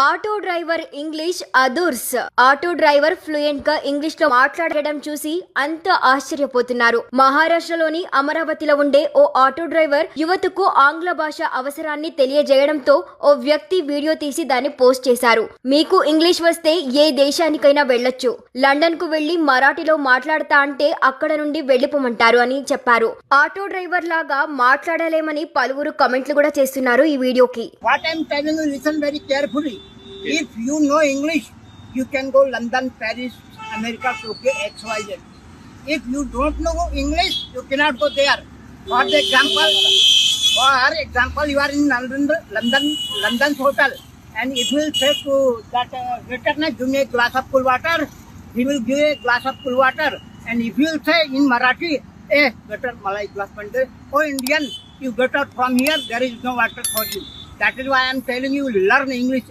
Auto driver English అదుర్స్. Auto driver fluent గా English లో మాట్లాడడం చూసి అంత ఆశ్చర్యపోతున్నారు. మహారాష్ట్రలోని అమరావతిలో ఉండే ఓ ఆటో డ్రైవర్ యువతకు ఆంగ్ల భాష అవసరాన్ని తెలియజేయడంతో ఓ వ్యక్తి వీడియో తీసి దాన్ని పోస్ట్ చేశారు. మీకు ఇంగ్లీష్ వస్తే ఏ దేశానికైనా వెళ్ళొచ్చు, లండన్ కు వెళ్లి మరాఠీలో మాట్లాడతా అంటే అక్కడ నుండి వెళ్లిపోమంటారు అని చెప్పారు. ఆటో డ్రైవర్ లాగా మాట్లాడలేమని పలువురు కమెంట్లు కూడా చేస్తున్నారు ఈ వీడియోకి. What I'm telling you, listen very carefully. If you know English, you can go London, Paris, America, Tokyo, XYZ. If you don't know English, you cannot go there. For example, you are in London's hotel, and it will say to that waiter, give me a glass of cool water. He will give a glass of cool water, and if you say in Marathi, waiter, malai glass pande. Oh, Indian, you get out from here. There is no water for you. That is why I am telling you, learn English.